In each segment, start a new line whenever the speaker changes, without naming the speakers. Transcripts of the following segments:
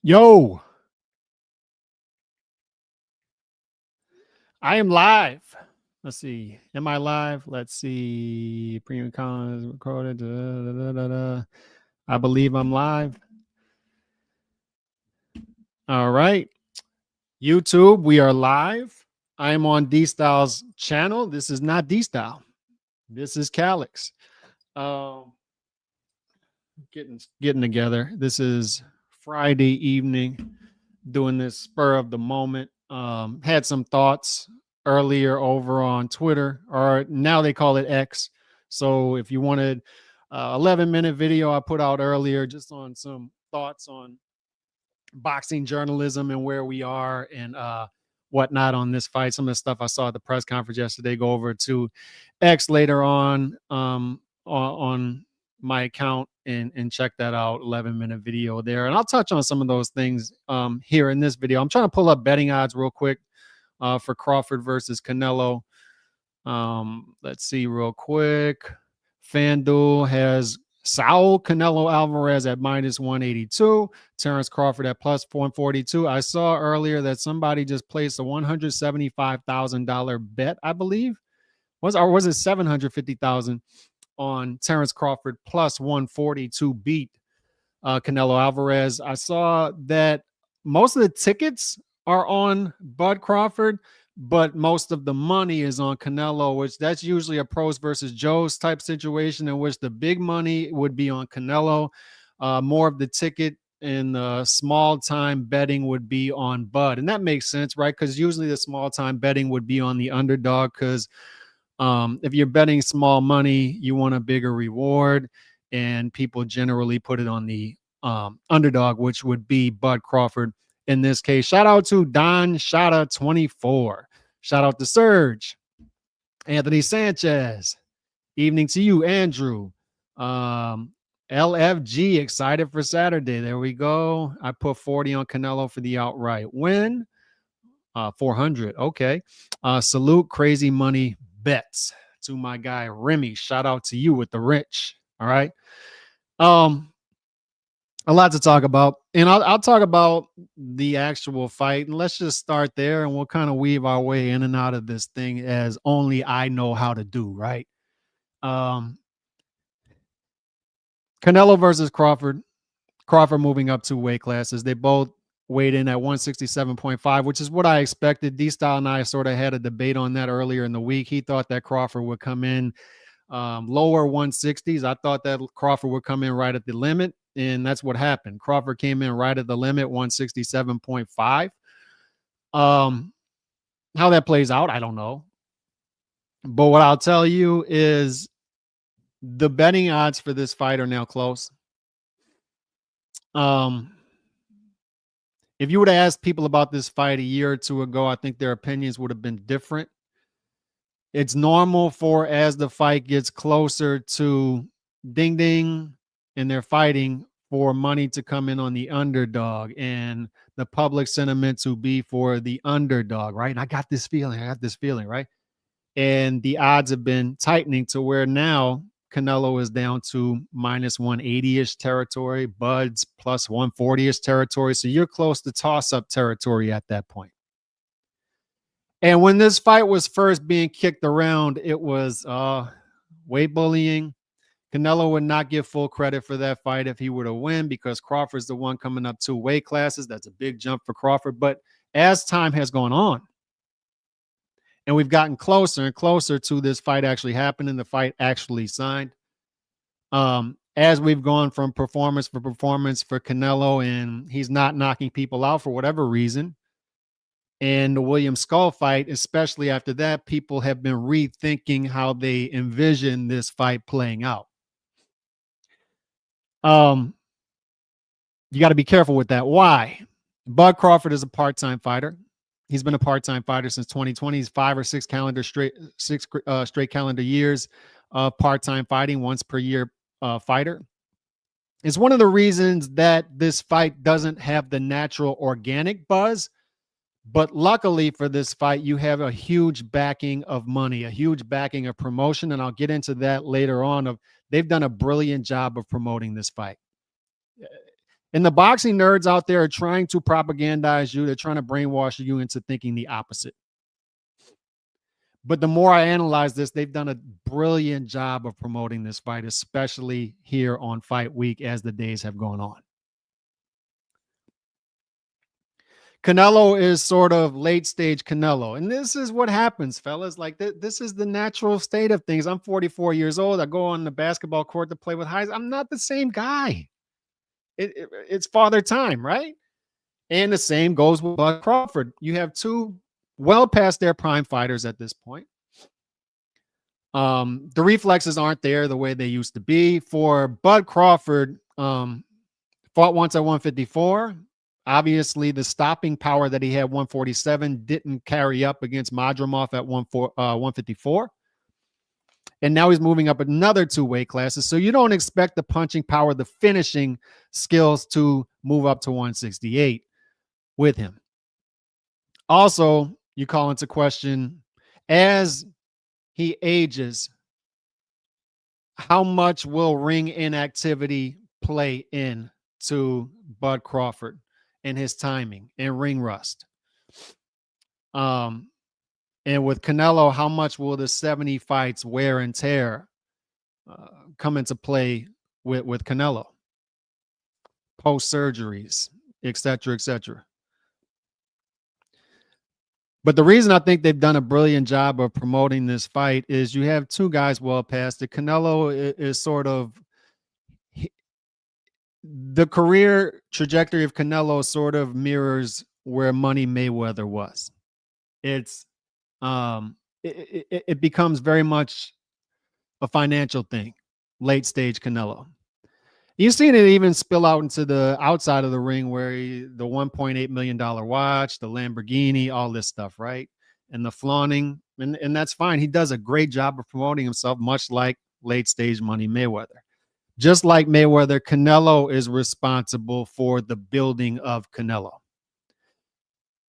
Yo, I am live. Let's see. Am I live? Let's see. Premium cons recorded. I believe I'm live. All right. YouTube, we are live. I am on D Style's channel. This is not D Style. This is CALIX. Um, getting together. This is Friday evening. Doing this spur of the moment. Had some thoughts earlier over on Twitter, or now they call it X. So if you wanted 11-minute video I put out earlier just on some thoughts on boxing journalism and where we are and whatnot on this fight. Some of the stuff I saw at the press conference yesterday, go over to X later on my account and check that out. 11-minute video there, and I'll touch on some of those things here in this video. I'm trying to pull up betting odds real quick for Crawford versus Canelo. Let's see real quick. FanDuel has Saul Canelo Alvarez at -182, Terrence Crawford at +142. I saw earlier that somebody just placed a $175,000 bet, I believe. Was it 750,000 on Terrence Crawford +140 to beat Canelo Alvarez? I saw that most of the tickets are on Bud Crawford, but most of the money is on Canelo, which that's usually a pros versus Joes type situation in which the big money would be on Canelo. More of the ticket and the small time betting would be on Bud. And that makes sense, right? Because usually the small time betting would be on the underdog because if you're betting small money, you want a bigger reward, and people generally put it on the underdog, which would be Bud Crawford in this case. Shout out to Don Shada24. Shout out to Serge, Anthony Sanchez. Evening to you, Andrew. LFG, excited for Saturday. There we go. I put 40 on Canelo for the outright win. 400. Okay. Salute Crazy Money Bets to my guy Remy. Shout out to you with the rich. All right. A lot to talk about, and I'll talk about the actual fight, and let's just start there, and we'll kind of weave our way in and out of this thing as only I know how to do. Right. Canelo versus Crawford. Crawford moving up 2 weight classes. They both weighed in at 167.5, which is what I expected. D-Style and I sort of had a debate on that earlier in the week. He thought that Crawford would come in lower 160s. I thought that Crawford would come in right at the limit, and that's what happened. Crawford came in right at the limit, 167.5. How that plays out, I don't know. But what I'll tell you is the betting odds for this fight are now close. If you would have asked people about this fight a year or two ago, I think their opinions would have been different. It's normal for, as the fight gets closer to ding ding and they're fighting, for money to come in on the underdog and the public sentiment to be for the underdog, right? And I got this feeling, right? And the odds have been tightening to where now Canelo is down to -180-ish territory, Bud's +140-ish territory. So you're close to toss-up territory at that point. And when this fight was first being kicked around, it was weight bullying. Canelo would not get full credit for that fight if he were to win, because Crawford's the one coming up 2 weight classes. That's a big jump for Crawford. But as time has gone on, and we've gotten closer and closer to this fight actually happening, the fight actually signed. As we've gone from performance for Canelo, and he's not knocking people out for whatever reason. And the William Skull fight, especially after that, people have been rethinking how they envision this fight playing out. You got to be careful with that. Why? Bud Crawford is a part-time fighter. He's been a part-time fighter since 2020. He's 5 or 6 straight calendar years of part-time fighting, once per year fighter. It's one of the reasons that this fight doesn't have the natural organic buzz. But luckily for this fight, you have a huge backing of money, a huge backing of promotion. And I'll get into that later on. They've done a brilliant job of promoting this fight. And the boxing nerds out there are trying to propagandize you. They're trying to brainwash you into thinking the opposite. But the more I analyze this, they've done a brilliant job of promoting this fight, especially here on Fight Week as the days have gone on. Canelo is sort of late stage Canelo. And this is what happens, fellas. Like this is the natural state of things. I'm 44 years old. I go on the basketball court to play with highs. I'm not the same guy. It's father time, right? And the same goes with Bud Crawford. You have two well past their prime fighters at this point. The reflexes aren't there the way they used to be. For Bud Crawford, fought once at 154. Obviously, the stopping power that he had 147 didn't carry up against Madrimov at 154. And now he's moving up another 2 weight classes. So you don't expect the punching power, the finishing skills to move up to 168 with him. Also, you call into question, as he ages, how much will ring inactivity play in to Bud Crawford and his timing and ring rust? And with Canelo, how much will the 70 fights wear and tear come into play with Canelo? Post surgeries, et cetera, et cetera. But the reason I think they've done a brilliant job of promoting this fight is you have two guys well past it. Canelo is sort of the career trajectory of Canelo sort of mirrors where Money Mayweather was. It's it becomes very much a financial thing. Late stage Canelo. You've seen it even spill out into the outside of the ring where the $1.8 million watch, the Lamborghini, all this stuff, right? And the flaunting, and that's fine. He does a great job of promoting himself, much like late stage Money Mayweather. Just like Mayweather, Canelo is responsible for the building of Canelo.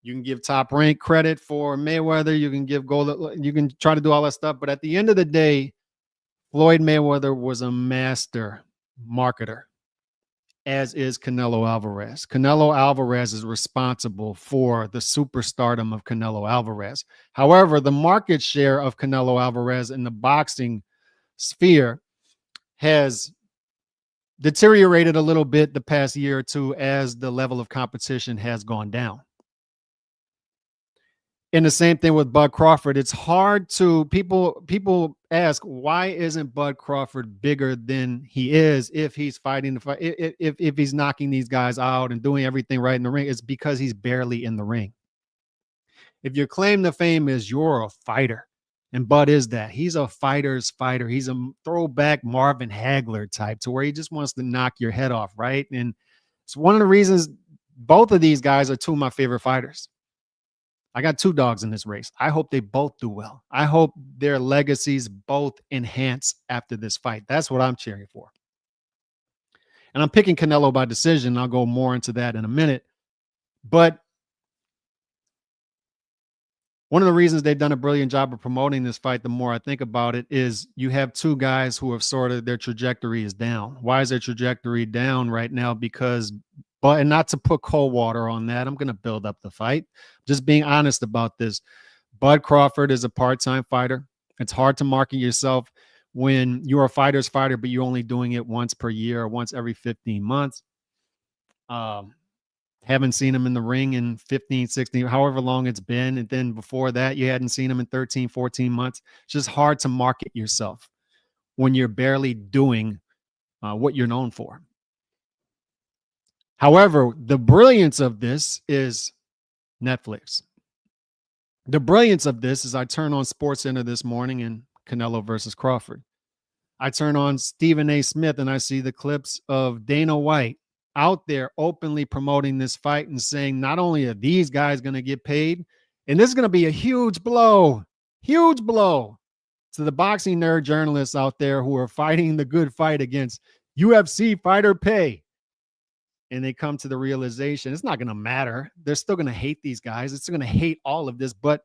You can give Top Rank credit for Mayweather. You can give gold. You can try to do all that stuff. But at the end of the day, Floyd Mayweather was a master marketer, as is Canelo Alvarez. Canelo Alvarez is responsible for the superstardom of Canelo Alvarez. However, the market share of Canelo Alvarez in the boxing sphere has deteriorated a little bit the past year or two as the level of competition has gone down. And the same thing with Bud Crawford. It's hard to people ask, why isn't Bud Crawford bigger than he is if he's fighting the fight, if he's knocking these guys out and doing everything right in the ring? It's because he's barely in the ring. If your claim to fame is you're a fighter, and Bud is that, he's a fighter's fighter. He's a throwback Marvin Hagler type to where he just wants to knock your head off, right? And it's one of the reasons both of these guys are two of my favorite fighters. I got two dogs in this race. I hope they both do well. I hope their legacies both enhance after this fight. That's what I'm cheering for. And I'm picking Canelo by decision. I'll go more into that in a minute. But one of the reasons they've done a brilliant job of promoting this fight, the more I think about it, is you have two guys who have sort of, their trajectory is down. Why is their trajectory down right now? Because, and not to put cold water on that, I'm going to build up the fight. Just being honest about this. Bud Crawford is a part-time fighter. It's hard to market yourself when you're a fighter's fighter, but you're only doing it once per year or once every 15 months. Haven't seen him in the ring in 15, 16, however long it's been. And then before that, you hadn't seen him in 13, 14 months. It's just hard to market yourself when you're barely doing what you're known for. However, the brilliance of this is Netflix. The brilliance of this is I turn on SportsCenter this morning and Canelo versus Crawford. I turn on Stephen A. Smith and I see the clips of Dana White out there openly promoting this fight and saying, not only are these guys going to get paid, and this is going to be a huge blow to the boxing nerd journalists out there who are fighting the good fight against UFC fighter pay. And they come to the realization it's not going to matter. They're still going to hate these guys. It's going to hate all of this, but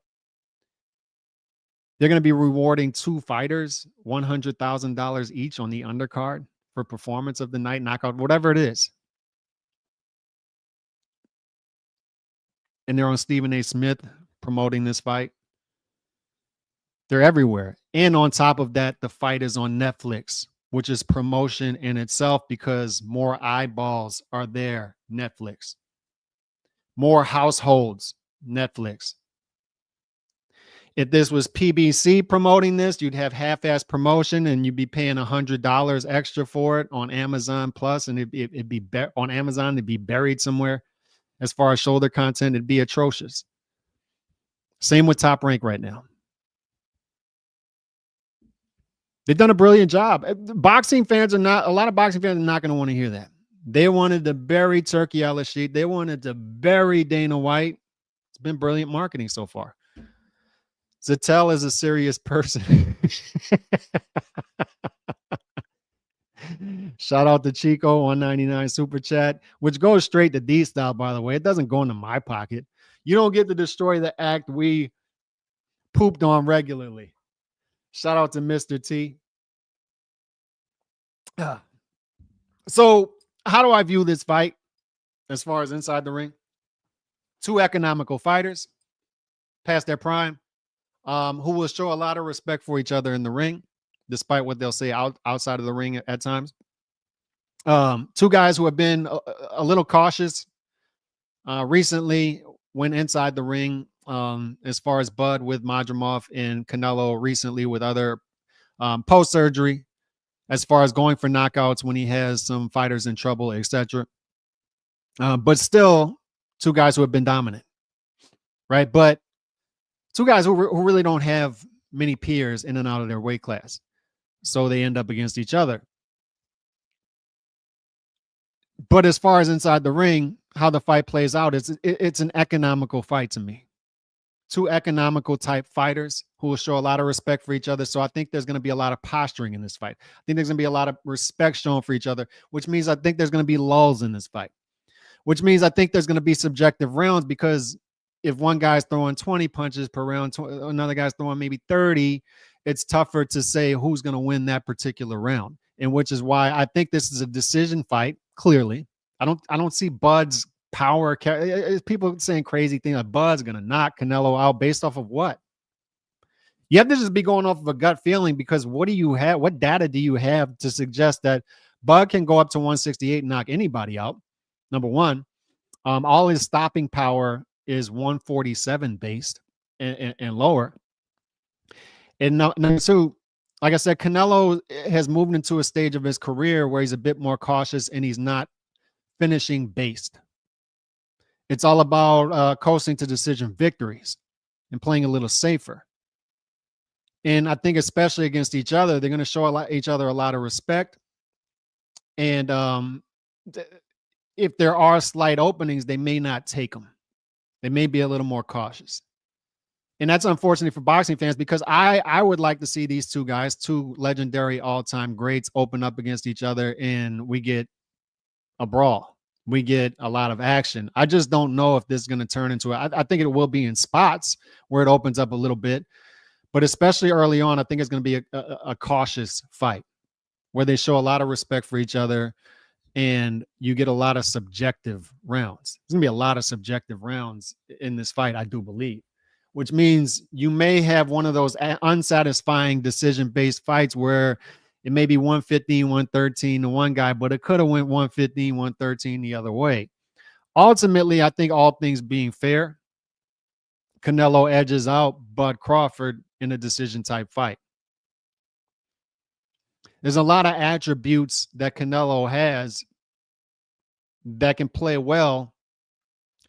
they're going to be rewarding two fighters $100,000 each on the undercard for performance of the night, knockout, whatever it is. and they're on Stephen A. Smith promoting this fight. They're everywhere. And on top of that, the fight is on Netflix, which is promotion in itself because more eyeballs are there. Netflix. More households. Netflix. If this was PBC promoting this, you'd have half-ass promotion and you'd be paying $100 extra for it on Amazon Plus, and it'd be on Amazon. It'd be buried somewhere. As far as shoulder content, it'd be atrocious. Same with Top Rank right now. They've done a brilliant job. Boxing fans are not, a lot of boxing fans are not going to want to hear that. They wanted to bury Turkey Al-Rashid. They wanted to bury Dana White. It's been brilliant marketing so far. Zattel is a serious person. Shout out to Chico, 199 super chat, which goes straight to D-Style, by the way. It doesn't go into my pocket. You don't get to destroy the act we pooped on regularly. Shout out to Mr. T. So how do I view this fight as far as inside the ring? Two economical fighters past their prime, who will show a lot of respect for each other in the ring, despite what they'll say outside of the ring at times. Two guys who have been a little cautious recently when inside the ring, as far as Bud with Madrimov and Canelo recently with other post-surgery, as far as going for knockouts when he has some fighters in trouble, etc. But still, two guys who have been dominant, right? But two guys who really don't have many peers in and out of their weight class. So they end up against each other. But as far as inside the ring, how the fight plays out, it's an economical fight to me. Two economical type fighters who will show a lot of respect for each other. So I think there's going to be a lot of posturing in this fight. I think there's going to be a lot of respect shown for each other, which means I think there's going to be lulls in this fight, which means I think there's going to be subjective rounds, because if one guy's throwing 20 punches per round, another guy's throwing maybe 30, it's tougher to say who's going to win that particular round. And which is why I think this is a decision fight. Clearly, I don't see Bud's power. People saying crazy things like Bud's going to knock Canelo out based off of what? You have to just be going off of a gut feeling, because what do you have? What data do you have to suggest that Bud can go up to 168 and knock anybody out? Number one, all his stopping power is 147 based and lower. And number two, like I said, Canelo has moved into a stage of his career where he's a bit more cautious and he's not finishing based. It's all about coasting to decision victories and playing a little safer. And I think especially against each other, they're going to show each other a lot of respect. And if there are slight openings, they may not take them. They may be a little more cautious. And that's unfortunate for boxing fans, because I would like to see these two guys, two legendary all-time greats, open up against each other and we get a brawl. We get a lot of action. I just don't know if this is going to turn into I think it will be in spots where it opens up a little bit, but especially early on, I think it's going to be a cautious fight where they show a lot of respect for each other and you get a lot of subjective rounds. There's going to be a lot of subjective rounds in this fight, I do believe, which means you may have one of those unsatisfying decision-based fights where it may be 115, 113 to one guy, but it could have went 115, 113 the other way. Ultimately, I think all things being fair, Canelo edges out Bud Crawford in a decision-type fight. There's a lot of attributes that Canelo has that can play well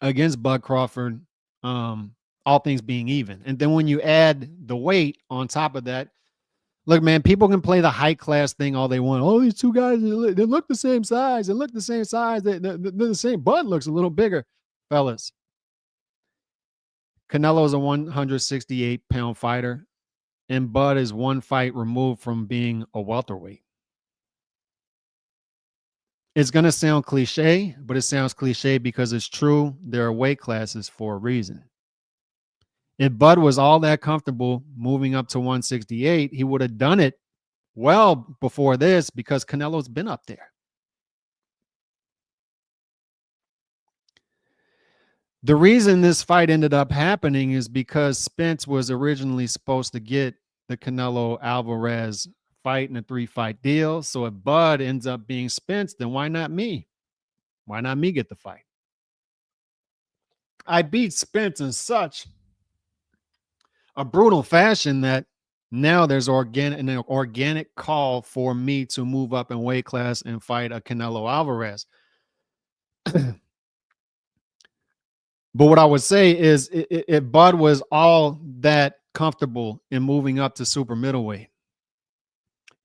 against Bud Crawford, all things being even. And then when you add the weight on top of that, look, man, people can play the height class thing all they want. Oh, these two guys, they look the same size. They look the same size. They're the same. Bud looks a little bigger. Fellas, Canelo is a 168-pound fighter, and Bud is one fight removed from being a welterweight. It's going to sound cliche, but it sounds cliche because it's true. There are weight classes for a reason. If Bud was all that comfortable moving up to 168, he would have done it well before this, because Canelo's been up there. The reason this fight ended up happening is because Spence was originally supposed to get the Canelo Alvarez fight in a 3-fight deal. So if Bud ends up being Spence, then why not me? Why not me get the fight? I beat Spence in such a brutal fashion that now there's an organic call for me to move up in weight class and fight a Canelo Alvarez. But what I would say is if Bud was all that comfortable in moving up to super middleweight,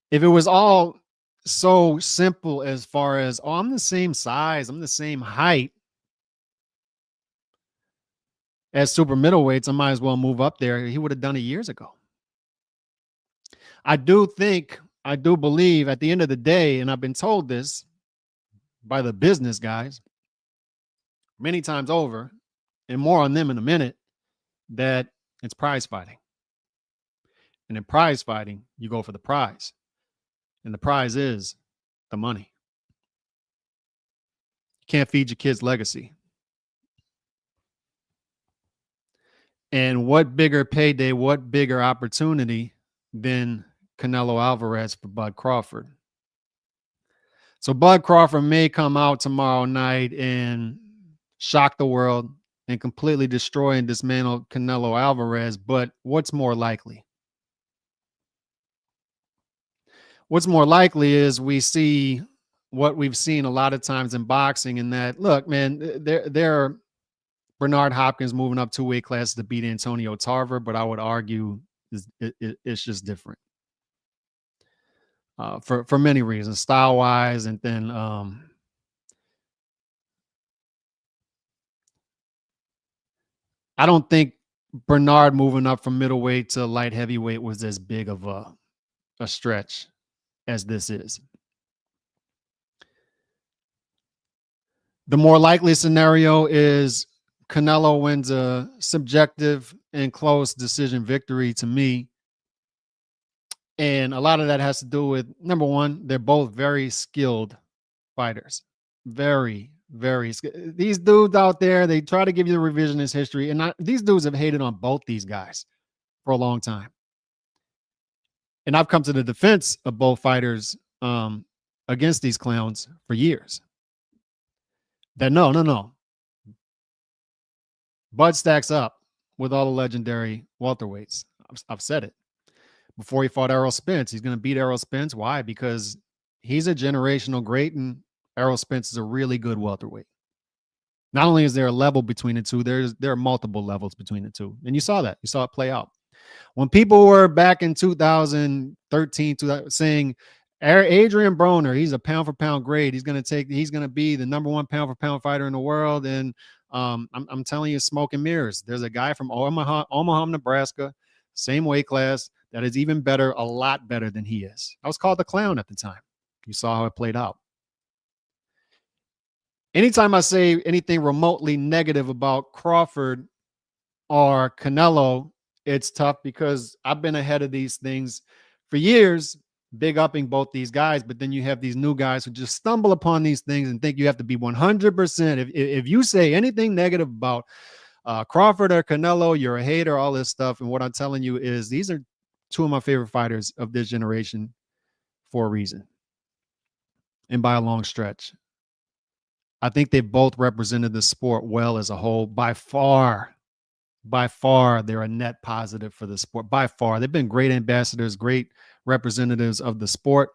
if it was all so simple as far as, oh, I'm the same size, I'm the same height as super middleweights, I might as well move up there. He would have done it years ago. I do believe at the end of the day, and I've been told this by the business guys many times over, and more on them in a minute, that it's prize fighting. And in prize fighting, you go for the prize. And the prize is the money. You can't feed your kids' legacy. And what bigger payday, what bigger opportunity than Canelo Alvarez for Bud Crawford? So Bud Crawford may come out tomorrow night and shock the world and completely destroy and dismantle Canelo Alvarez. But what's more likely? What's more likely is we see what we've seen a lot of times in boxing, in that, look, man, there are Bernard Hopkins moving up 2 weight classes to beat Antonio Tarver, but I would argue it's just different for many reasons, style wise, and then I don't think Bernard moving up from middleweight to light heavyweight was as big of a stretch as this is. The more likely scenario is Canelo wins a subjective and close decision victory to me. And a lot of that has to do with, number one, they're both very skilled fighters. Very, very skilled. These dudes out there, they try to give you the revisionist history. And these dudes have hated on both these guys for a long time. And I've come to the defense of both fighters against these clowns for years. That no. Bud stacks up with all the legendary welterweights. I've said it. Before he fought Errol Spence, he's going to beat Errol Spence. Why? Because he's a generational great, and Errol Spence is a really good welterweight. Not only is there a level between the two, there are multiple levels between the two. And you saw that. You saw it play out. When people were back in 2013 saying Adrian Broner, he's a pound for pound great, he's going to be the #1 pound for pound fighter in the world. And I'm telling you, smoke and mirrors. There's a guy from Omaha, Nebraska, same weight class, that is even better, a lot better than he is. I was called the clown at the time. You saw how it played out. Anytime I say anything remotely negative about Crawford or Canelo, it's tough because I've been ahead of these things for years, big upping both these guys. But then you have these new guys who just stumble upon these things and think you have to be 100%. If you say anything negative about Crawford or Canelo, you're a hater, all this stuff. And what I'm telling you is these are two of my favorite fighters of this generation for a reason, and by a long stretch. I think they both represented the sport well as a whole. By far, they're a net positive for the sport. By far, they've been great ambassadors, great representatives of the sport.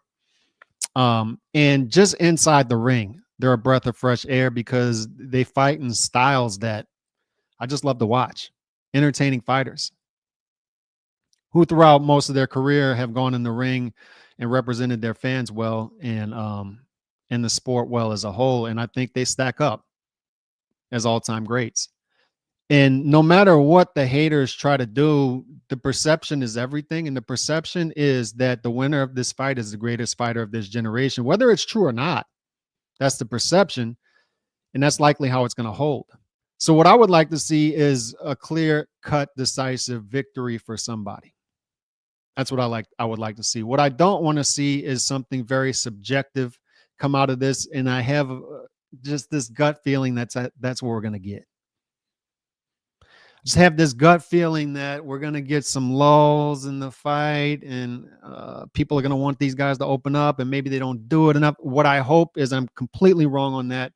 And just inside the ring, they're a breath of fresh air because they fight in styles that I just love to watch. Entertaining fighters who throughout most of their career have gone in the ring and represented their fans well, and the sport well as a whole. And I think they stack up as all-time greats. And no matter what the haters try to do, the perception is everything. And the perception is that the winner of this fight is the greatest fighter of this generation. Whether it's true or not, that's the perception. And that's likely how it's going to hold. So what I would like to see is a clear-cut, decisive victory for somebody. That's what I would like to see. What I don't want to see is something very subjective come out of this. And I have just this gut feeling that's what we're going to get. Just have this gut feeling that we're going to get some lulls in the fight, and people are going to want these guys to open up, and maybe they don't do it enough. What I hope is I'm completely wrong on that,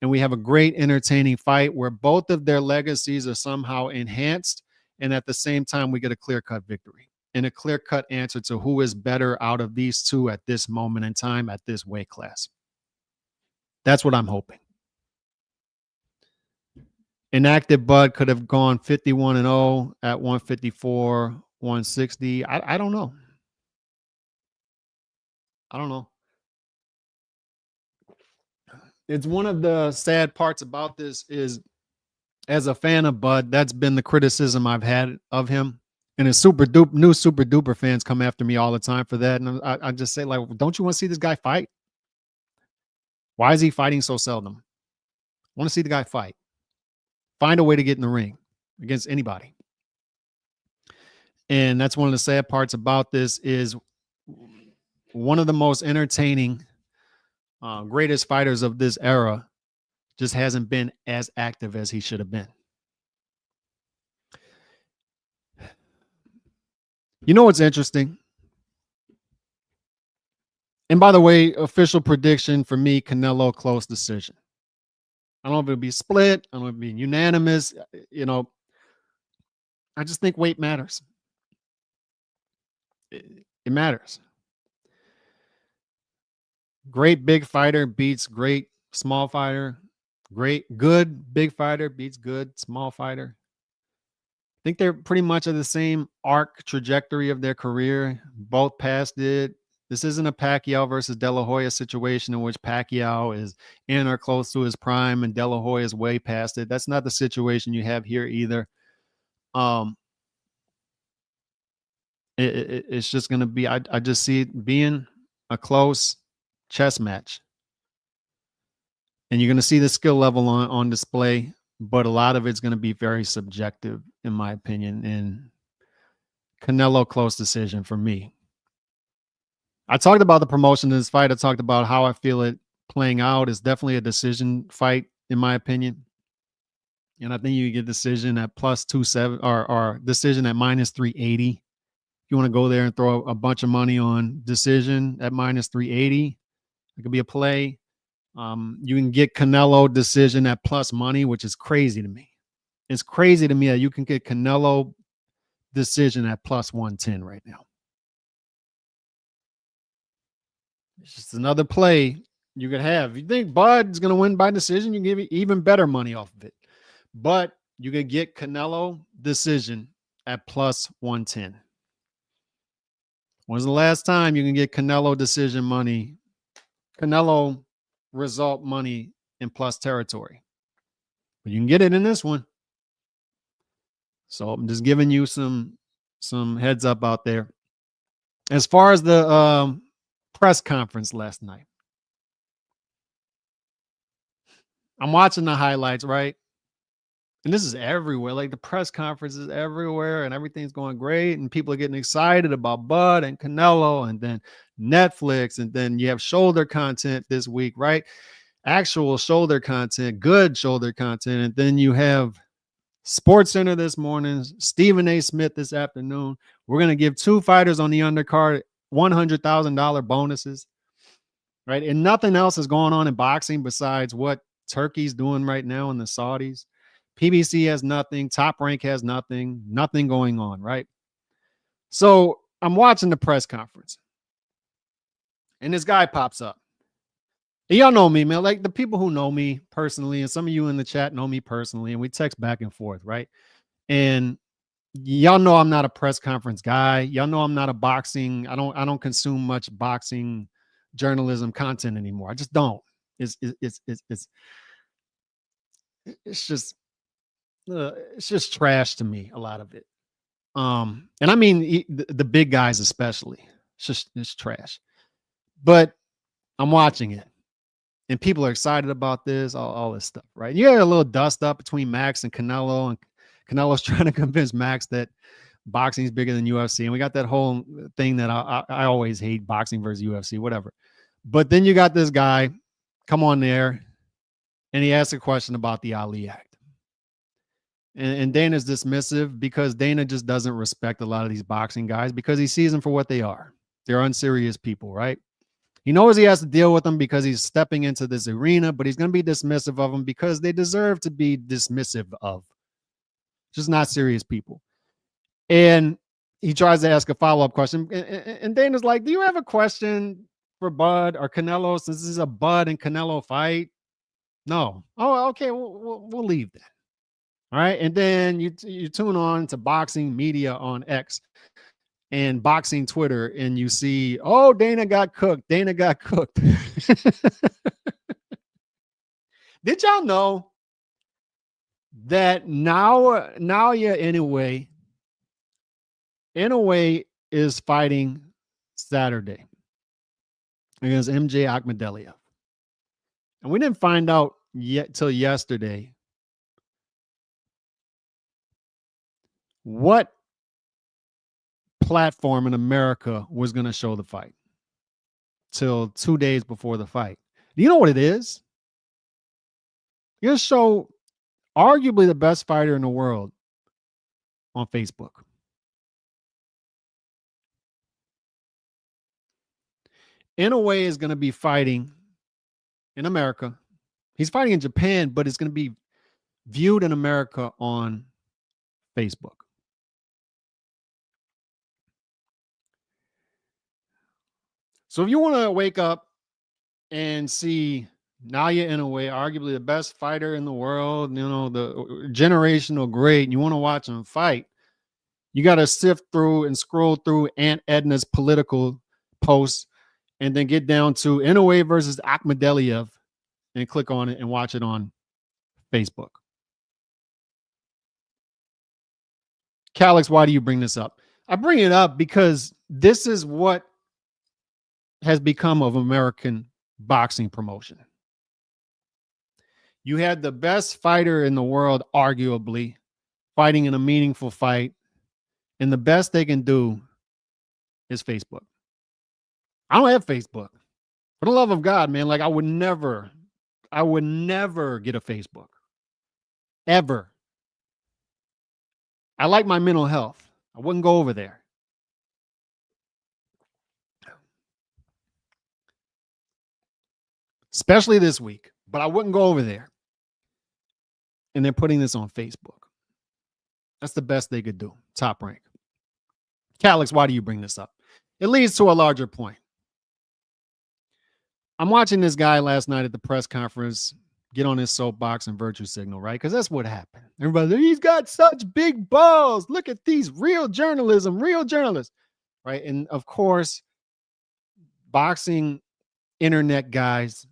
and we have a great entertaining fight where both of their legacies are somehow enhanced, and at the same time we get a clear-cut victory and a clear-cut answer to who is better out of these two at this moment in time at this weight class. That's what I'm hoping. Inactive Bud could have gone 51-0 at 154, 160. I don't know. I don't know. It's one of the sad parts about this is, as a fan of Bud, that's been the criticism I've had of him. And his super duper fans come after me all the time for that. And I just say, like, don't you want to see this guy fight? Why is he fighting so seldom? I want to see the guy fight. Find a way to get in the ring against anybody. And that's one of the sad parts about this is one of the most entertaining, greatest fighters of this era just hasn't been as active as he should have been. You know what's interesting? And by the way, official prediction for me, Canelo close decision. I don't know if it'll be split. I don't know if it'll be unanimous. You know, I just think weight matters. It matters. Great big fighter beats great small fighter. Good big fighter beats good small fighter. I think they're pretty much at the same arc trajectory of their career. Both passed it. This isn't a Pacquiao versus De La Hoya situation in which Pacquiao is in or close to his prime and De La Hoya is way past it. That's not the situation you have here either. It's just going to be, I just see it being a close chess match. And you're going to see the skill level on display, but a lot of it's going to be very subjective, in my opinion. And Canelo close decision for me. I talked about the promotion of this fight. I talked about how I feel it playing out. It's definitely a decision fight, in my opinion. And I think you get decision at plus 270 or decision at minus 380. If you want to go there and throw a bunch of money on decision at minus 380, it could be a play. You can get Canelo decision at plus money, which is crazy to me. It's crazy to me that you can get Canelo decision at plus 110 right now. It's just another play you could have. If you think Bud's going to win by decision, you can give even better money off of it. But you could get Canelo decision at plus 110. When's the last time you can get Canelo decision money, Canelo result money in plus territory? But you can get it in this one. So I'm just giving you some heads up out there. As far as the press conference last night, I'm watching the highlights, right? And this is everywhere. Like the press conference is everywhere and everything's going great. And people are getting excited about Bud and Canelo and then Netflix. And then you have shoulder content this week, right? Actual shoulder content, good shoulder content. And then you have Sports Center this morning, Stephen A. Smith this afternoon. We're going to give two fighters on the undercard $100,000 bonuses, right? And nothing else is going on in boxing besides what Turkey's doing right now in the Saudis. PBC has nothing. Top Rank has nothing. Nothing going on, right? So I'm watching the press conference, and this guy pops up. And y'all know me, man. Like the people who know me personally, and some of you in the chat know me personally, and we text back and forth, right? And y'all know I'm not a press conference guy. Y'all know I'm not a boxing. I don't consume much boxing journalism content anymore. I just don't. It's just trash to me, a lot of it. And I mean the big guys especially. It's trash. But I'm watching it, and people are excited about this, all this stuff, right? You had a little dust up between Max and Canelo, and Canelo's trying to convince Max that boxing is bigger than UFC, and we got that whole thing that I always hate, boxing versus UFC, whatever. But then you got this guy come on there, and he asks a question about the Ali Act. And Dana's dismissive because Dana just doesn't respect a lot of these boxing guys because he sees them for what they are. They're unserious people, right? He knows he has to deal with them because he's stepping into this arena, but he's going to be dismissive of them because they deserve to be dismissive of. Just not serious people. And he tries to ask a follow-up question. And Dana's like, do you have a question for Bud or Canelo since this is a Bud and Canelo fight? No. Oh, okay. We'll leave that. All right. And then you tune on to boxing media on X and boxing Twitter, and you see, oh, Dana got cooked. Dana got cooked. Did y'all know that now Naoya Inoue is fighting Saturday against MJ Akhmadaliev? And we didn't find out yet till yesterday what platform in America was going to show the fight till 2 days before the fight. Do you know what it is? You're going to show arguably the best fighter in the world on Facebook. Inoue is going to be fighting in America. He's fighting in Japan, but it's going to be viewed in America on Facebook. So if you want to wake up and see Naoya Inoue, arguably the best fighter in the world, the generational great, and you want to watch him fight, you got to sift through and scroll through Aunt Edna's political posts and then get down to Inoue versus Akhmadaliev and click on it and watch it on Facebook. CALIX, why do you bring this up? I bring it up because this is what has become of American boxing promotion. You had the best fighter in the world, arguably, fighting in a meaningful fight, and the best they can do is Facebook. I don't have Facebook. For the love of God, man, like I would never get a Facebook. Ever. I like my mental health. I wouldn't go over there. Especially this week, but I wouldn't go over there. And they're putting this on Facebook. That's the best they could do. Top rank. CALIX, why do you bring this up? It leads to a larger point. I'm watching this guy last night at the press conference get on his soapbox and virtue signal, right? Because that's what happened. Everybody, he's got such big balls. Look at these real journalists, right? And of course, boxing internet guys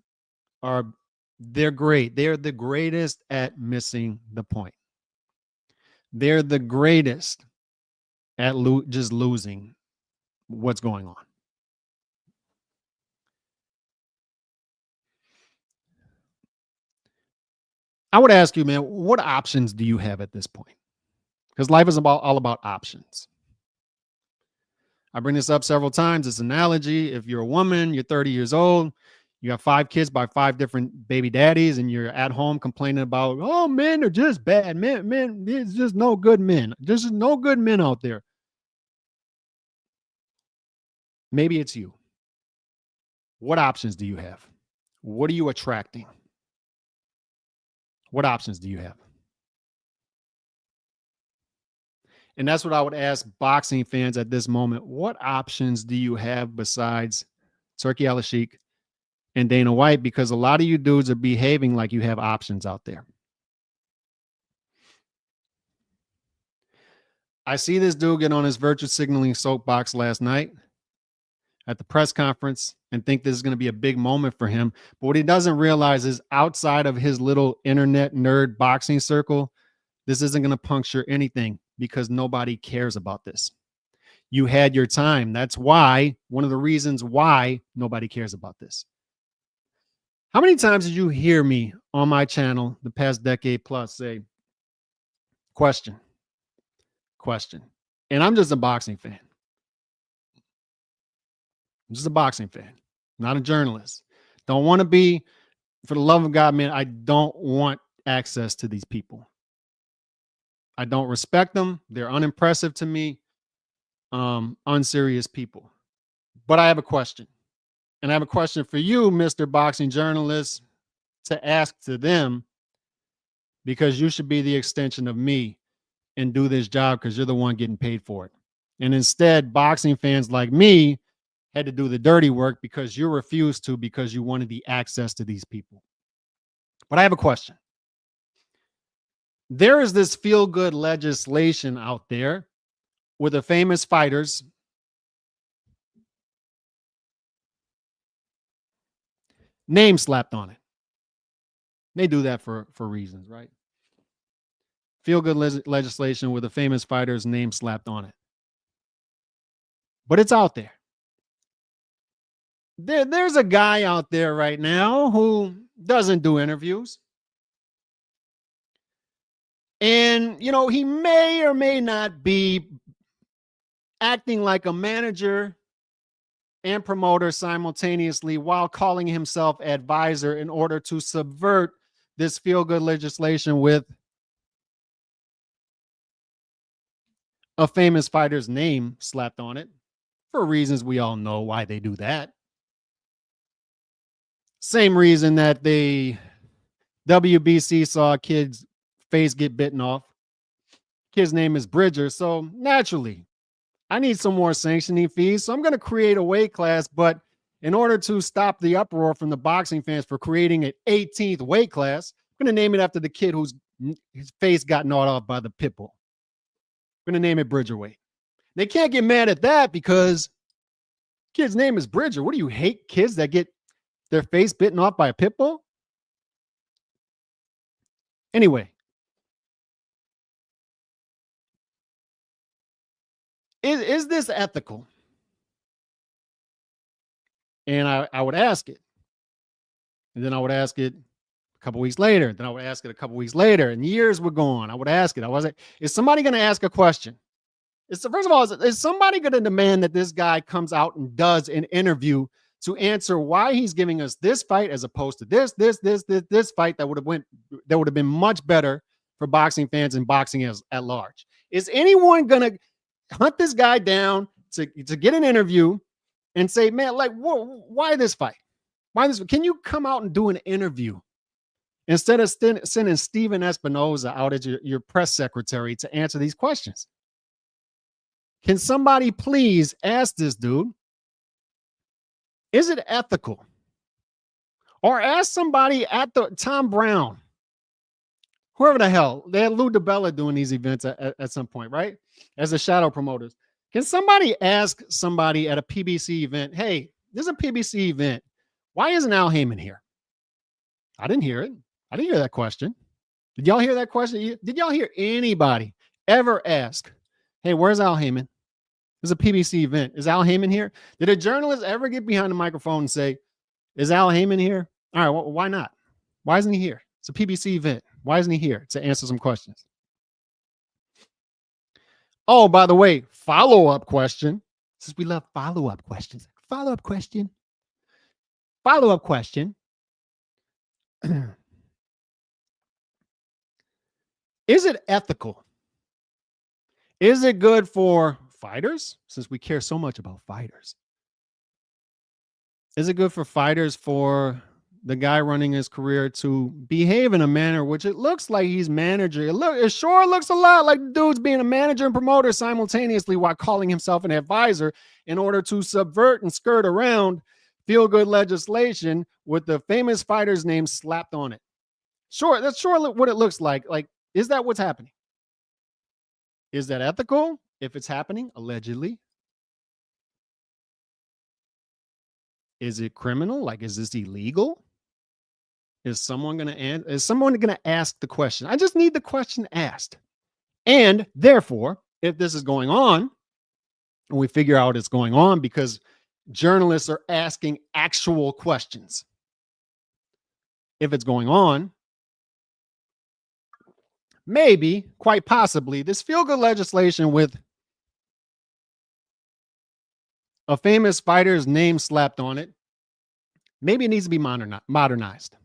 they're great. They're the greatest at missing the point. They're the greatest at just losing what's going on. I would ask you, man, what options do you have at this point? Because life is all about options. I bring this up several times. This analogy: if you're a woman, you're 30 years old, you have 5 kids by 5 different baby daddies, and you're at home complaining about, oh, men are just bad. Men, there's just no good men. There's no good men out there. Maybe it's you. What options do you have? What are you attracting? What options do you have? And that's what I would ask boxing fans at this moment. What options do you have besides Turki Al-Sheikh and Dana White? Because a lot of you dudes are behaving like you have options out there. I see this dude get on his virtue signaling soapbox last night at the press conference and think this is going to be a big moment for him. But what he doesn't realize is outside of his little internet nerd boxing circle, this isn't going to puncture anything because nobody cares about this. You had your time. That's why, one of the reasons why nobody cares about this. How many times did you hear me on my channel the past decade plus say, question? And I'm just a boxing fan. I'm just a boxing fan, not a journalist. Don't want to be, for the love of God, man, I don't want access to these people. I don't respect them. They're unimpressive to me. Unserious people. But I have a question. And I have a question for you, Mr. Boxing Journalist, to ask to them, because you should be the extension of me and do this job because you're the one getting paid for it. And instead, boxing fans like me had to do the dirty work because you refused to, because you wanted the access to these people. But I have a question. There is this feel good legislation out there with the famous fighters name slapped on it. They do that for reasons, right? Feel good legislation with a famous fighter's name slapped on it. But it's out there. There's a guy out there right now who doesn't do interviews. And, he may or may not be acting like a manager and promoter simultaneously while calling himself advisor in order to subvert this feel good legislation with a famous fighter's name slapped on it, for reasons we all know why they do that. Same reason that the WBC saw a kid's face get bitten off. Kid's name is Bridger. So naturally, I need some more sanctioning fees. So I'm going to create a weight class. But in order to stop the uproar from the boxing fans for creating an 18th weight class, I'm going to name it after the kid whose his face got gnawed off by the pit bull. I'm going to name it Bridger weight. They can't get mad at that because kid's name is Bridger. What do you hate kids that get their face bitten off by a pit bull? Anyway, is this ethical? And I would ask it. And then I would ask it a couple weeks later. Then I would ask it a couple weeks later. And years would go on. I would ask it. I was like, is somebody going to ask a question? First of all, is somebody going to demand that this guy comes out and does an interview to answer why he's giving us this fight as opposed to this fight that would have been much better for boxing fans and boxing at large? Is anyone going to hunt this guy down to get an interview and say, man, like, why this fight? Why this? Can you come out and do an interview instead of sending Steven Espinoza out as your press secretary to answer these questions? Can somebody please ask this dude, is it ethical? Or ask somebody at the Tom Brown, whoever the hell, they had Lou DiBella doing these events at some point, right? As the shadow promoters. Can somebody ask somebody at a PBC event, hey, this is a PBC event. Why isn't Al Heyman here? I didn't hear it. I didn't hear that question. Did y'all hear that question? Did y'all hear anybody ever ask, hey, where's Al Heyman? This is a PBC event. Is Al Heyman here? Did a journalist ever get behind the microphone and say, is Al Heyman here? All right, well, why not? Why isn't he here? It's a PBC event. Why isn't he here to answer some questions? Oh, by the way, follow-up question. Since we love follow-up questions. Follow-up question. Follow-up question. Is it ethical? Is it good for fighters? Since we care so much about fighters. Is it good for fighters for the guy running his career to behave in a manner which it looks like he's manager? It sure looks a lot like the dude's being a manager and promoter simultaneously while calling himself an advisor in order to subvert and skirt around feel-good legislation with the famous fighter's name slapped on it. Sure, that's sure what it looks like. Like, is that what's happening? Is that ethical if it's happening, allegedly? Is it criminal? Like, is this illegal? Is someone going to ask the question? I just need the question asked. And therefore, if this is going on, and we figure out it's going on because journalists are asking actual questions. If it's going on, maybe, quite possibly, this feel-good legislation with a famous fighter's name slapped on it, maybe it needs to be modernized.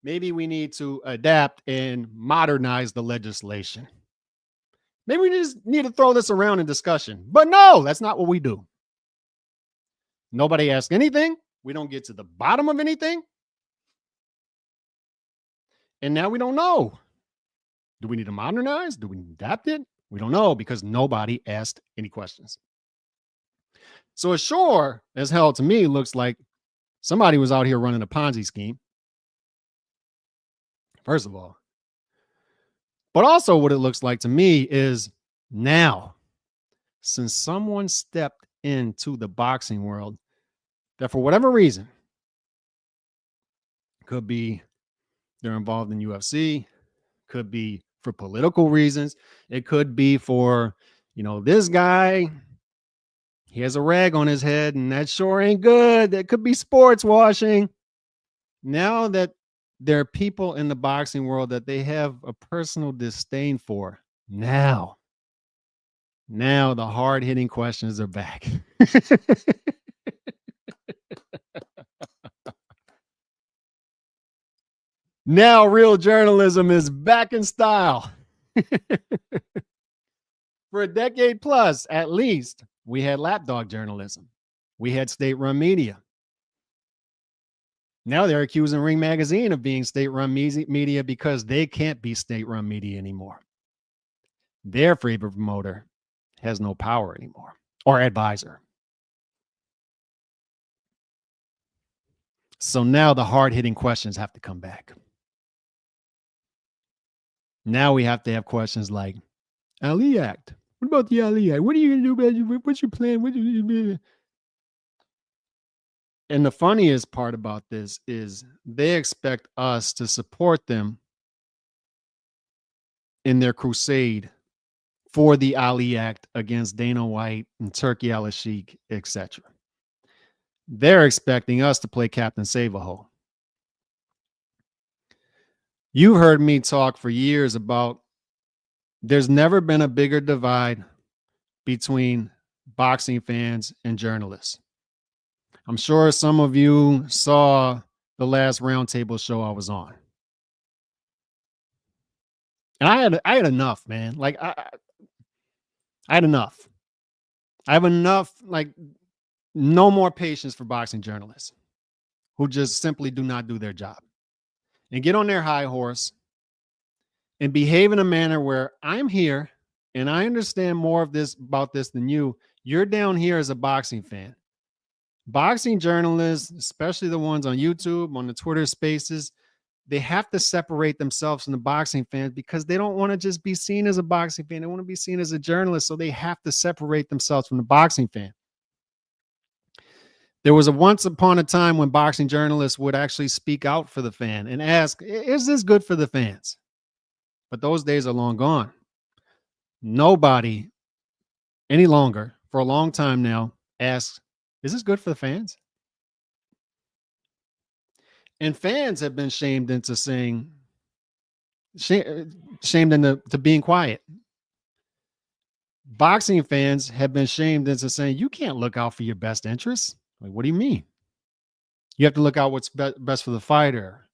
Maybe we need to adapt and modernize the legislation. Maybe we just need to throw this around in discussion. But no, that's not what we do. Nobody asks anything. We don't get to the bottom of anything. And now we don't know. Do we need to modernize? Do we adapt it? We don't know because nobody asked any questions. So it sure as hell to me looks like somebody was out here running a Ponzi scheme. First of all. But also what it looks like to me is now, since someone stepped into the boxing world that for whatever reason, could be they're involved in UFC, could be for political reasons, it could be for, this guy, he has a rag on his head and that sure ain't good. That could be sports washing. Now that there are people in the boxing world that they have a personal disdain for, now the hard-hitting questions are back. Now real journalism is back in style. For a decade plus, at least, we had lapdog journalism. We had state-run media. Now they're accusing Ring Magazine of being state-run media because they can't be state-run media anymore. Their favorite promoter has no power anymore, or advisor. So now the hard-hitting questions have to come back. Now we have to have questions like, Ali Act. What about the Ali Act? What are you going to do about it? What's your plan? And the funniest part about this is they expect us to support them in their crusade for the Ali Act against Dana White and Turkey Al-Sheikh, etc. They're expecting us to play Captain Save-A-Ho. You heard me talk for years about there's never been a bigger divide between boxing fans and journalists. I'm sure some of you saw the last roundtable show I was on. And I had enough, man. Like I had enough. I have enough, like no more patience for boxing journalists who just simply do not do their job and get on their high horse and behave in a manner where I'm here and I understand more of this about this than you. You're down here as a boxing fan. Boxing journalists, especially the ones on YouTube, on the Twitter spaces, they have to separate themselves from the boxing fans because they don't want to just be seen as a boxing fan. They want to be seen as a journalist. So they have to separate themselves from the boxing fan. There was a once upon a time when boxing journalists would actually speak out for the fan and ask, is this good for the fans? But those days are long gone. Nobody any longer for a long time now asks, is this good for the fans? And fans have been shamed into saying, shamed into being quiet. Boxing fans have been shamed into saying, you can't look out for your best interests. Like, what do you mean? You have to look out what's best for the fighter,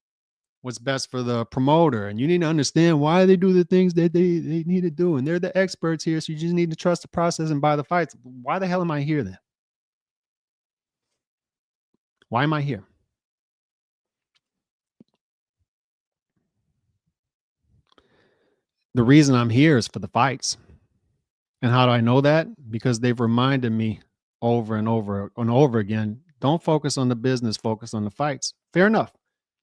what's best for the promoter. And you need to understand why they do the things that they need to do. And they're the experts here. So you just need to trust the process and buy the fights. Why the hell am I here then? Why am I here? The reason I'm here is for the fights. And how do I know that? Because they've reminded me over and over and over again, don't focus on the business, focus on the fights. Fair enough.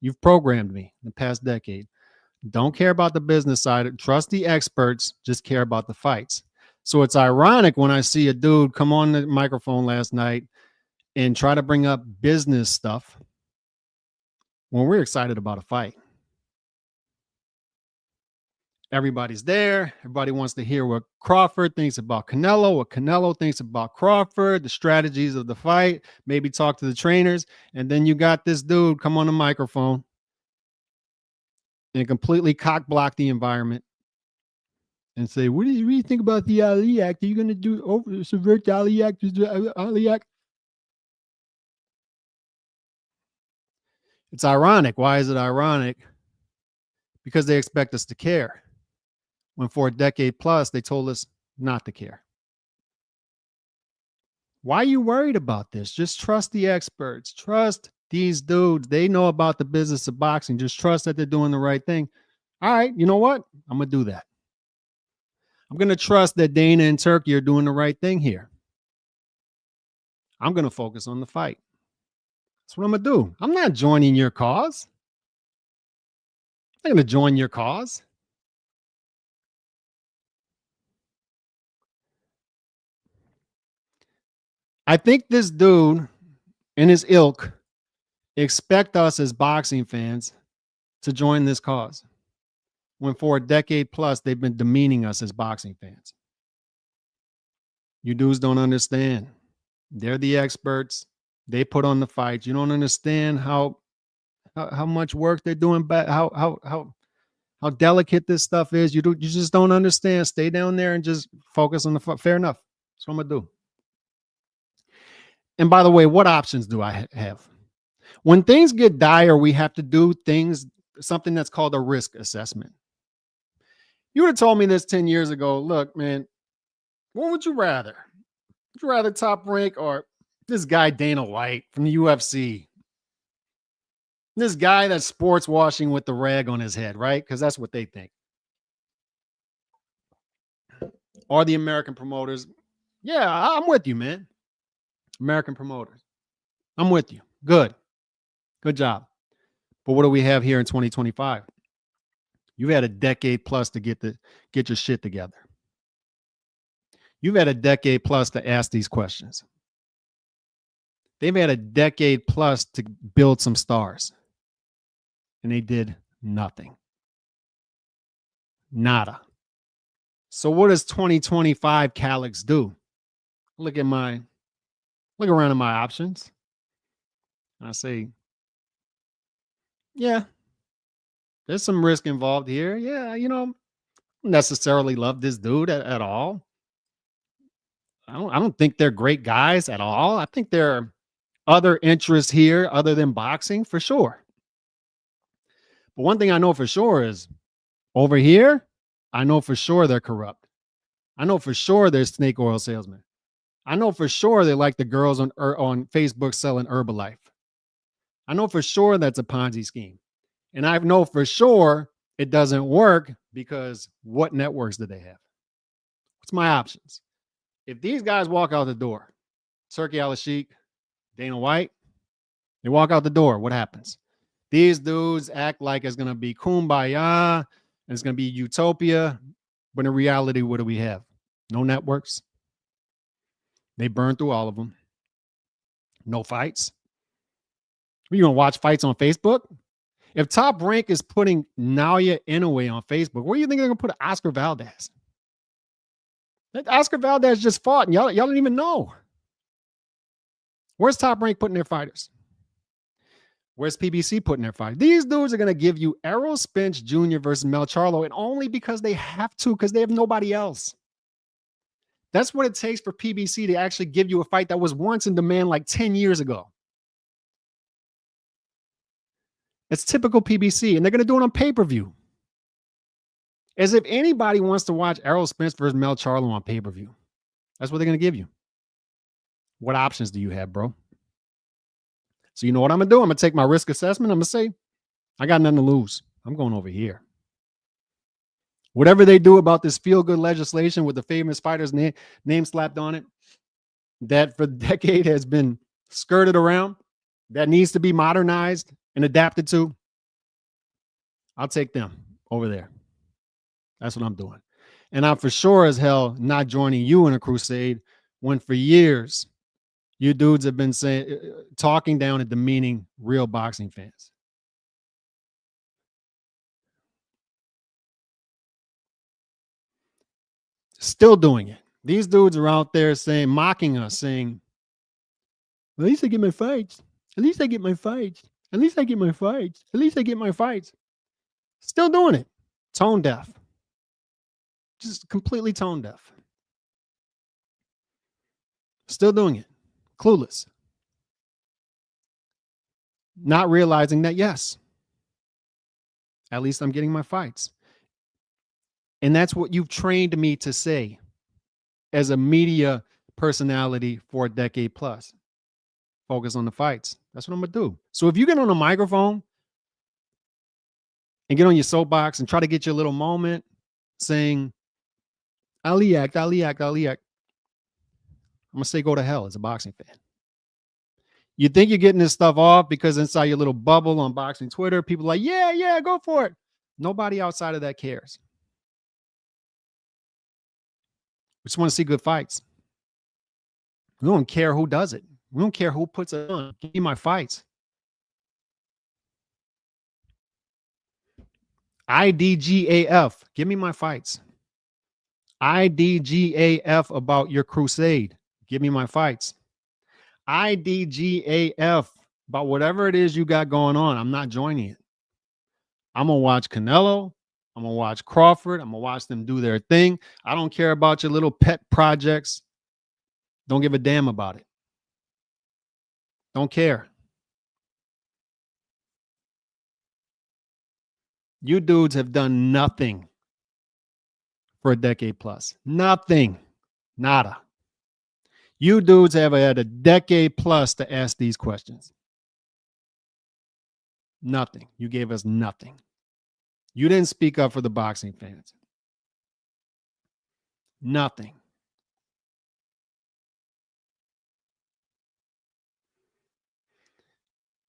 You've programmed me in the past decade. Don't care about the business side. Trust the experts. Just care about the fights. So it's ironic when I see a dude come on the microphone last night and try to bring up business stuff when we're excited about a fight. Everybody's there. Everybody wants to hear what Crawford thinks about Canelo, what Canelo thinks about Crawford, the strategies of the fight, maybe talk to the trainers. And then you got this dude come on the microphone and completely cock block the environment and say, what do you think about the Ali Act? Are you going to subvert the Ali Act? Ali Act? It's ironic. Why is it ironic? Because they expect us to care. when for a decade plus they told us not to care. Why are you worried about this? Just trust the experts. Trust these dudes. They know about the business of boxing. Just trust that they're doing the right thing. All right, you know what? I'm going to do that. I'm going to trust that Dana and Turkey are doing the right thing here. I'm going to focus on the fight. That's what I'm going to do. I'm not joining your cause. I'm not going to join your cause. I think this dude and his ilk expect us as boxing fans to join this cause when for a decade plus they've been demeaning us as boxing fans. You dudes don't understand. They're the experts. They put on the fights. You don't understand how much work they're doing, but how delicate this stuff is. You just don't understand. Stay down there and just focus on the fight. Fair enough. That's what I'm gonna do. And by the way, what options do I have? When things get dire, we have to do something that's called a risk assessment. You would have told me this 10 years ago. Look, man, what would you rather? Would you rather Top Rank or this guy Dana White from the UFC? This guy that's sports washing with the rag on his head, right? Because that's what they think. Or the American promoters. Yeah, I'm with you, man. American promoters. I'm with you. Good job. But what do we have here in 2025? You've had a decade plus to get your shit together. You've had a decade plus to ask these questions. They've had a decade plus to build some stars. And they did nothing. Nada. So what does 2025 CALIX do? Look around at my options. I say, yeah, there's some risk involved here. Yeah, don't necessarily love this dude at all. I don't think they're great guys at all. I think there are other interests here other than boxing for sure. But one thing I know for sure is over here, I know for sure they're corrupt. I know for sure they're snake oil salesmen. I know for sure they like the girls on Facebook selling Herbalife. I know for sure that's a Ponzi scheme. And I know for sure it doesn't work because what networks do they have? What's my options? If these guys walk out the door, Turkey Al-Sheikh, Dana White, they walk out the door, what happens? These dudes act like it's going to be kumbaya and it's going to be utopia. But in reality, what do we have? No networks. They burned through all of them. No fights. Are you going to watch fights on Facebook? If Top Rank is putting Naoya Inoue on Facebook, where do you think they're going to put Oscar Valdez? That Oscar Valdez just fought, and y'all don't even know. Where's Top Rank putting their fighters? Where's PBC putting their fighters? These dudes are going to give you Errol Spence Jr. versus Mel Charlo, and only because they have to, because they have nobody else. That's what it takes for PBC to actually give you a fight that was once in demand like 10 years ago. It's typical PBC, and they're going to do it on pay-per-view. As if anybody wants to watch Errol Spence versus Mel Charlo on pay-per-view. That's what they're going to give you. What options do you have, bro? So you know what I'm going to do? I'm going to take my risk assessment. I'm going to say, I got nothing to lose. I'm going over here. Whatever they do about this feel-good legislation with the famous fighter's name slapped on it, that for a decade has been skirted around, that needs to be modernized and adapted to, I'll take them over there. That's what I'm doing. And I'm for sure as hell not joining you in a crusade when for years you dudes have been talking down and demeaning real boxing fans. Still doing it. These dudes are out there mocking us, saying, at least I get my fights. At least I get my fights. At least I get my fights. At least I get my fights. Still doing it. Tone deaf. Just completely tone deaf. Still doing it. Clueless. Not realizing that, yes, at least I'm getting my fights. And that's what you've trained me to say as a media personality for a decade plus. Focus on the fights. That's what I'm going to do. So if you get on a microphone and get on your soapbox and try to get your little moment saying, Aliak, Aliak, Aliak, I'm going to say go to hell as a boxing fan. You think you're getting this stuff off because inside your little bubble on boxing Twitter, people are like, yeah, yeah, go for it. Nobody outside of that cares. We just want to see good fights. We don't care who does it. We don't care who puts it on. Give me my fights. IDGAF. Give me my fights. IDGAF about your crusade. Give me my fights. IDGAF about whatever it is you got going on. I'm not joining it. I'm going to watch Canelo. I'm going to watch Crawford. I'm going to watch them do their thing. I don't care about your little pet projects. Don't give a damn about it. Don't care. You dudes have done nothing for a decade plus. Nothing. Nada. You dudes have had a decade plus to ask these questions. Nothing. You gave us nothing. You didn't speak up for the boxing fans. Nothing.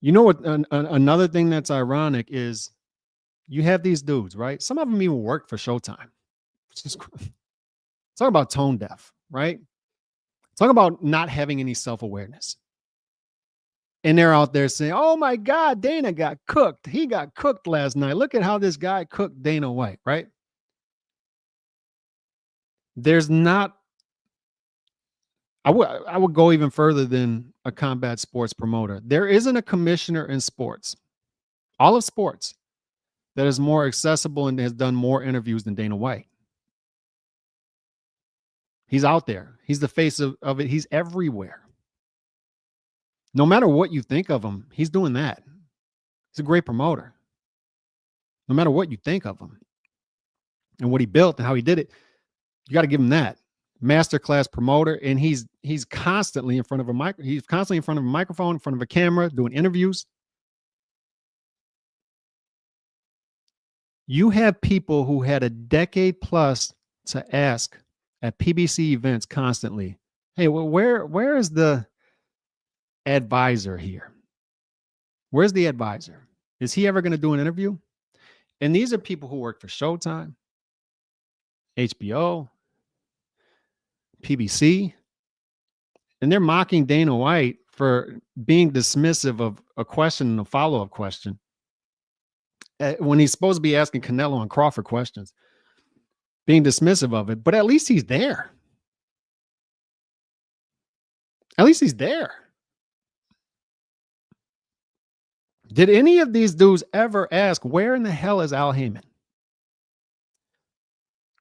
You know what? Another thing that's ironic is you have these dudes, right? Some of them even work for Showtime. Talk about tone deaf, right? Talk about not having any self-awareness. And they're out there saying, oh my God, Dana got cooked. He got cooked last night. Look at how this guy cooked Dana White, right? There's not, I would go even further than a combat sports promoter. There isn't a commissioner in sports, all of sports, that is more accessible and has done more interviews than Dana White. He's out there. He's the face of it. He's everywhere. No matter what you think of him, he's doing that. He's a great promoter. No matter what you think of him and what he built and how he did it, you got to give him that. Masterclass promoter, and he's constantly in front of a mic. He's constantly in front of a microphone, in front of a camera, doing interviews. You have people who had a decade plus to ask at PBC events constantly, hey, well, where is the advisor here? Where's the advisor? Is he ever going to do an interview? And these are people who work for Showtime, HBO, PBC, and they're mocking Dana White for being dismissive of a question and a follow-up question when he's supposed to be asking Canelo and Crawford questions, being dismissive of it. But at least he's there. At least he's there. Did any of these dudes ever ask, where in the hell is Al Heyman?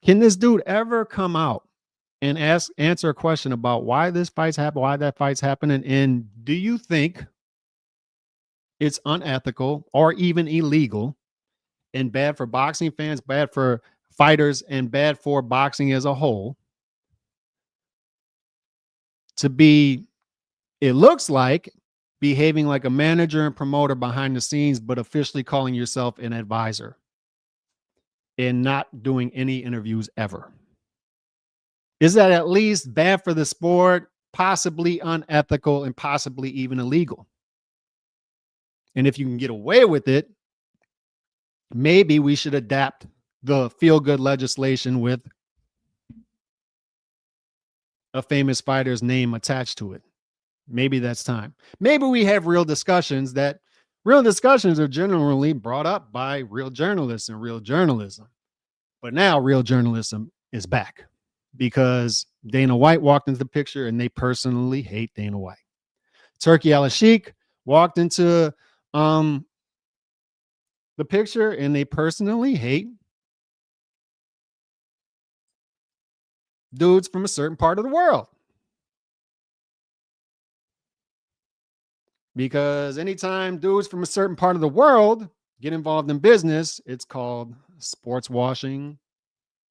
Can this dude ever come out and answer a question about why this fight's happening, why that fight's happening? And do you think it's unethical or even illegal and bad for boxing fans, bad for fighters, and bad for boxing as a whole to be, it looks like, behaving like a manager and promoter behind the scenes, but officially calling yourself an advisor and not doing any interviews ever? Is that at least bad for the sport, possibly unethical, and possibly even illegal? And if you can get away with it, maybe we should adapt the feel-good legislation with a famous fighter's name attached to it. Maybe that's time. Maybe we have real discussions are generally brought up by real journalists and real journalism. But now real journalism is back because Dana White walked into the picture and they personally hate Dana White. Turki Al-Sheikh walked into the picture and they personally hate dudes from a certain part of the world. Because anytime dudes from a certain part of the world get involved in business, it's called sports washing,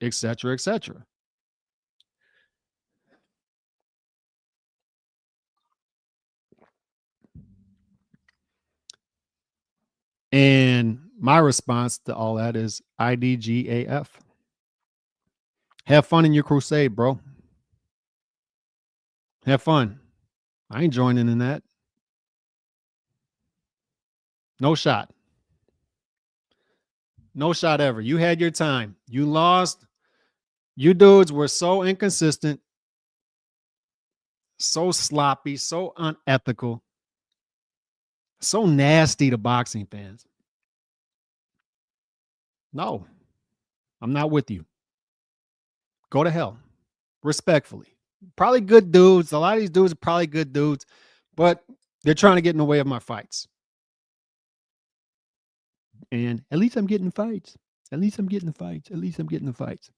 etc., etc. And my response to all that is IDGAF. Have fun in your crusade, bro. Have fun. I ain't joining in that. No shot. No shot ever. You had your time. You lost. You dudes were so inconsistent, so sloppy, so unethical, so nasty to boxing fans. No, I'm not with you. Go to hell. Respectfully. Probably good dudes. A lot of these dudes are probably good dudes, but they're trying to get in the way of my fights. And at least I'm getting fights. At least I'm getting the fights. At least I'm getting the fights.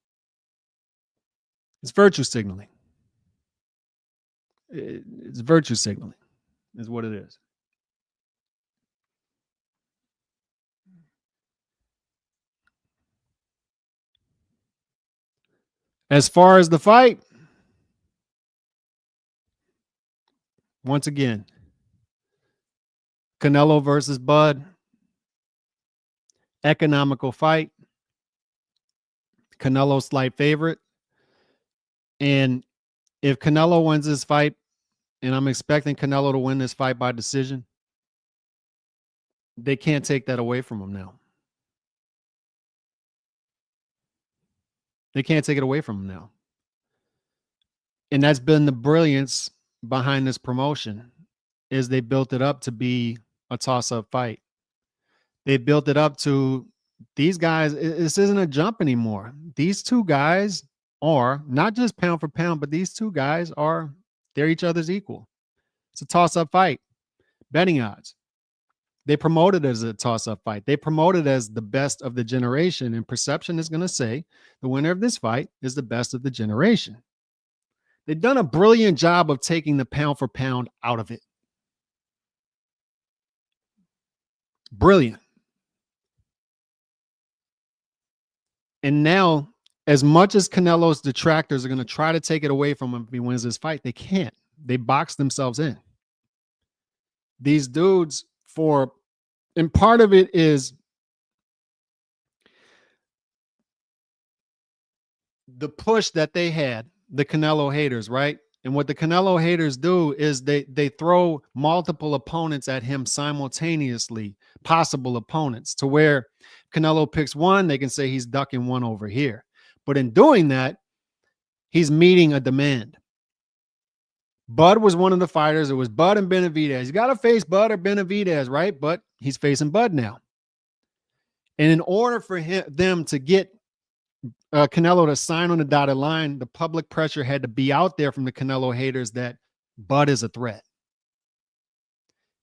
It's virtue signaling. It's virtue signaling, is what it is. As far as the fight, once again, Canelo versus Bud, economical fight. Canelo slight favorite. And if Canelo wins this fight, and I'm expecting Canelo to win this fight by decision, they can't take that away from him now. They can't take it away from him now. And that's been the brilliance behind this promotion, is they built it up to be a toss-up fight. They built it up to these guys. This isn't a jump anymore. These two guys are not just pound for pound, but these two guys are, they're each other's equal. It's a toss-up fight. Betting odds. They promote it as a toss-up fight. They promote it as the best of the generation, and perception is going to say the winner of this fight is the best of the generation. They've done a brilliant job of taking the pound for pound out of it. Brilliant. And now, as much as Canelo's detractors are going to try to take it away from him if he wins this fight, they can't. They box themselves in. These dudes, and part of it is the push that they had, the Canelo haters, right? And what the Canelo haters do is they throw multiple opponents at him simultaneously, possible opponents, to where Canelo picks one, they can say he's ducking one over here. But in doing that, he's meeting a demand. Bud was one of the fighters. It was Bud and Benavidez. You got to face Bud or Benavidez, right? But he's facing Bud now. And in order for them to get Canelo to sign on the dotted line, the public pressure had to be out there from the Canelo haters that Bud is a threat.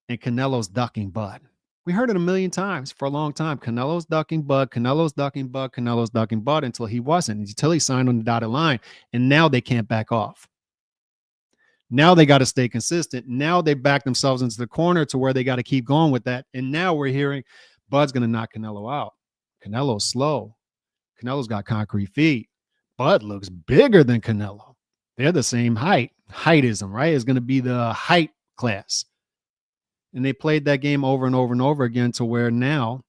And Canelo's ducking Bud. We heard it a million times for a long time. Canelo's ducking Bud, Canelo's ducking Bud, Canelo's ducking Bud, until he wasn't, until he signed on the dotted line. And now they can't back off. Now they got to stay consistent. Now they back themselves into the corner to where they got to keep going with that. And now we're hearing Bud's going to knock Canelo out. Canelo's slow. Canelo's got concrete feet. Bud looks bigger than Canelo. They're the same height. Heightism, right? Is going to be the height class. And they played that game over and over and over again to where now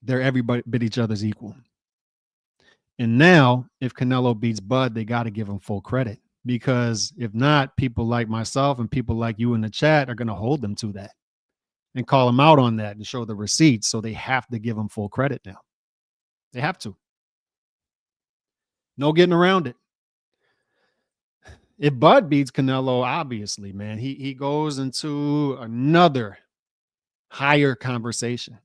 they're everybody but each other's equal. And now, if Canelo beats Bud, they got to give him full credit. Because if not, people like myself and people like you in the chat are going to hold them to that and call them out on that and show the receipts. So they have to give them full credit now. They have to. No getting around it. If Bud beats Canelo, obviously, man, he goes into another higher conversation.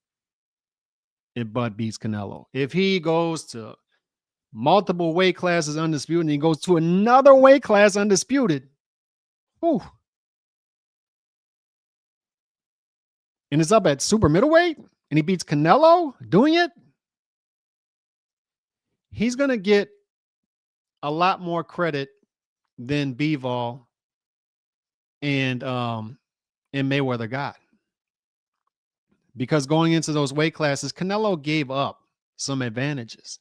If Bud beats Canelo. If he goes to multiple weight classes undisputed and he goes to another weight class undisputed, whew, and it's up at super middleweight and he beats Canelo doing it, he's going to get a lot more credit than Bivol and Mayweather got. Because going into those weight classes, Canelo gave up some advantages.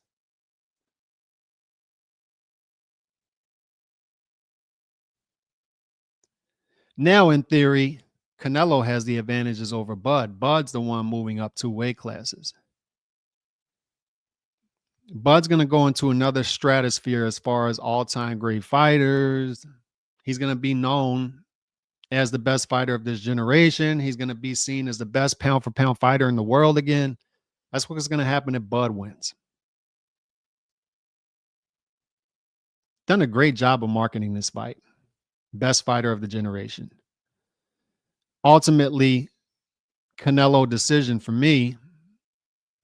Now, in theory, Canelo has the advantages over Bud. Bud's the one moving up 2 weight classes. Bud's going to go into another stratosphere as far as all-time great fighters. He's going to be known as the best fighter of this generation. He's going to be seen as the best pound for pound fighter in the world again. That's what's going to happen if Bud wins. Done a great job of marketing this fight. Best fighter of the generation. Ultimately, Canelo decision for me,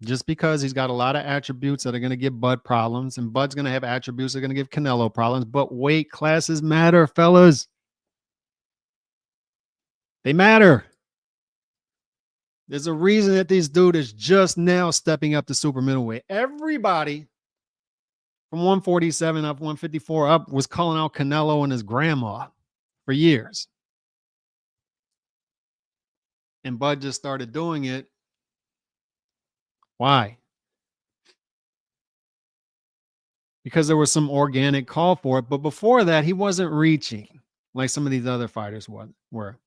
just because he's got a lot of attributes that are going to give Bud problems, and Bud's going to have attributes that are going to give Canelo problems, but weight classes matter, fellas. They matter. There's a reason that this dude is just now stepping up to super middleweight. Everybody from 147 up, 154 up was calling out Canelo and his grandma for years. And Bud just started doing it. Why? Because there was some organic call for it. But before that, he wasn't reaching like some of these other fighters were.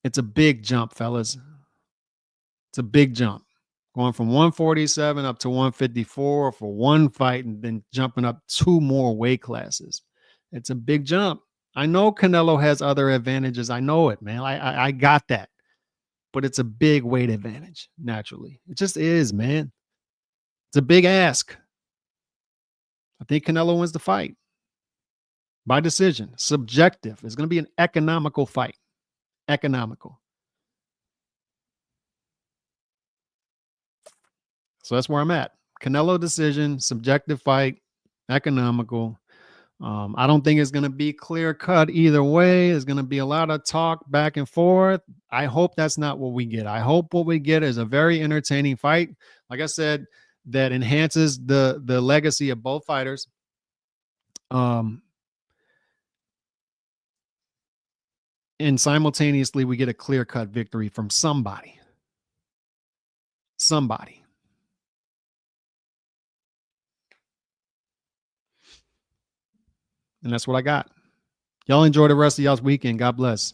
It's a big jump, fellas. It's a big jump. Going from 147 up to 154 for one fight and then jumping up 2 more weight classes. It's a big jump. I know Canelo has other advantages. I know it, man. I got that. But it's a big weight advantage, naturally. It just is, man. It's a big ask. I think Canelo wins the fight by decision. Subjective. It's going to be an economical fight. Economical. So that's where I'm at. Canelo decision, subjective fight, economical. I don't think it's going to be clear cut either way. There's going to be a lot of talk back and forth. I hope that's not what we get. I hope what we get is a very entertaining fight. Like I said, that enhances the legacy of both fighters. And simultaneously, we get a clear cut victory from somebody. Somebody. And that's what I got. Y'all enjoy the rest of y'all's weekend. God bless.